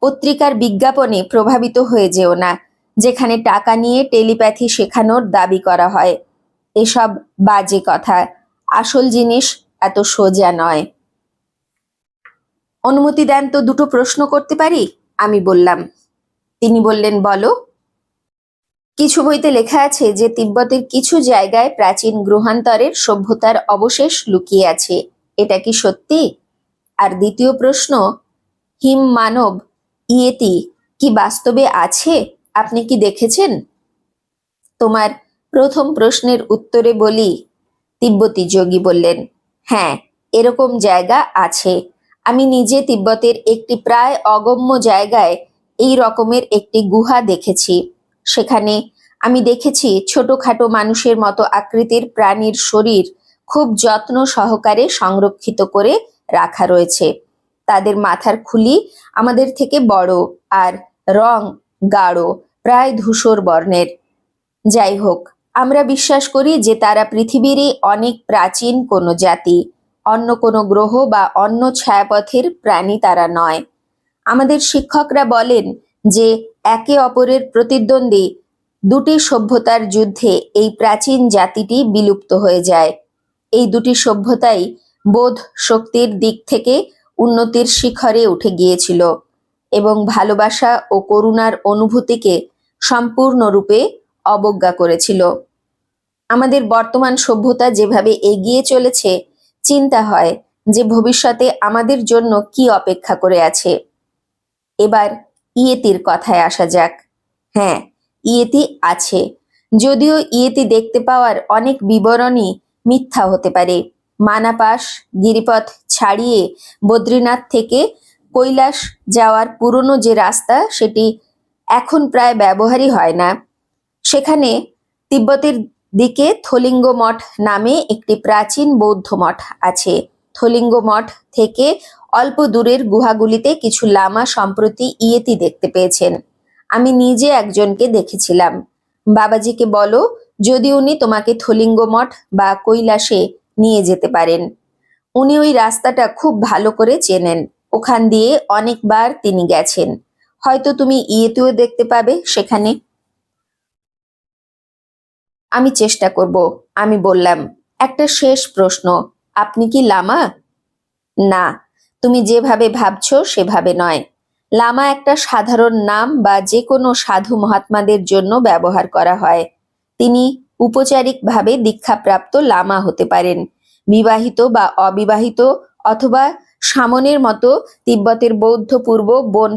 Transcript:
পত্রিকার বিজ্ঞাপনে প্রভাবিত হয়ে যেও না, যেখানে টাকা নিয়ে টেলিপ্যাথি শেখানোর দাবি করা হয়। এসব বাজে কথা। আসল জিনিস এত সোজা নয়। অনুমতি দেন তো দুটো প্রশ্ন করতে পারি? আমি বললাম। তিনি বললেন, বলো। কিছু বইতে লেখা আছে যে তিব্বতের কিছু জায়গায় প্রাচীন গ্রহান্তরের সভ্যতার অবশেষ লুকিয়ে আছে। এটা কি সত্যি? আর দ্বিতীয় প্রশ্ন, হিম মানব ইয়েতি কি বাস্তবে আছে? আপনি কি দেখেছেন? তোমার প্রথম প্রশ্নের উত্তরে বলি, তিব্বতী যোগী বললেন, হ্যাঁ, এরকম জায়গা আছে। আমি নিজে তিব্বতের একটি প্রায় অগম্য জায়গায় এই রকমের একটি গুহা দেখেছি। সেখানে আমি দেখেছি ছোটখাটো মানুষের মতো আকৃতির প্রাণীর শরীর খুব যত্ন সহকারে সংরক্ষিত করে রাখা রয়েছে। তাদের মাথার খুলি আমাদের থেকে বড় আর রং গাঢ়, প্রায় ধূসর বর্ণের। যাই হোক, আমরা বিশ্বাস করি যে তারা পৃথিবীরই অনেক প্রাচীন কোনো জাতি, অন্য কোনো গ্রহ বা অন্য ছায়াপথের প্রাণী তারা নয়। আমাদের শিক্ষকরা বলেন যে একে অপরের প্রতিদ্বন্দ্বী দুটি সভ্যতার যুদ্ধে এই প্রাচীন জাতিটি বিলুপ্ত হয়ে যায়। এই দুটি সভ্যতাই বোধ শক্তির দিক থেকে উন্নতির শিখরে উঠে গিয়েছিল এবং ভালোবাসা ও করুণার অনুভূতিকে সম্পূর্ণরূপে অবজ্ঞা করেছিল। আমাদের বর্তমান সভ্যতা যেভাবে এগিয়ে চলেছে, চিন্তা হয় যে ভবিষ্যতে আমাদের জন্য কি অপেক্ষা করে আছে। এবার ইয়েতির কথায় আসা যাক। হ্যাঁ, ইয়েতি আছে, যদিও ইয়েতি দেখতে পাওয়ার অনেক বিবরণই মিথ্যা হতে পারে। মানাপাস গিরিপথ ছাড়িয়ে বদ্রীনাথ থেকে কৈলাস যাওয়ার পুরনো যে রাস্তা, সেটি এখন প্রায় ব্যবহারই হয় না। সেখানে তিব্বতের দিকে থলিঙ্গ মঠ নামে একটি প্রাচীন বৌদ্ধ মঠ আছে। থলিঙ্গ মঠ থেকে অল্প দূরের গুহাগুলিতে কিছু লামা সম্প্রতি ইয়েতি দেখতে পেয়েছেন। আমি নিজে একজনকে দেখেছিলাম। বাবাজিকে বলো যদি উনি তোমাকে থলিঙ্গ মঠ বা কৈলাসে নিয়ে যেতে পারেন। উনি ওই রাস্তাটা খুব ভালো করে চেনেন। ওখান দিয়ে অনেকবার তিনি গেছেন। হয়তো তুমি ইয়েতিও দেখতে পাবে সেখানে। আমি চেষ্টা করব, আমি বললাম। একটা শেষ প্রশ্ন, আপনি কি লামা? না, তুমি যেভাবে ভাবছো সেভাবে নয়। লামা একটা সাধারণ নাম বা যে কোনো সাধু মহাত্মাদের জন্য ব্যবহার করা হয়। তিনি উপচারিকভাবে দীক্ষাপ্রাপ্ত লামা হতে পারেন, বিবাহিত বা অবিবাহিত, অথবা সামনের মতো তিব্বতের বৌদ্ধ পূর্ব বন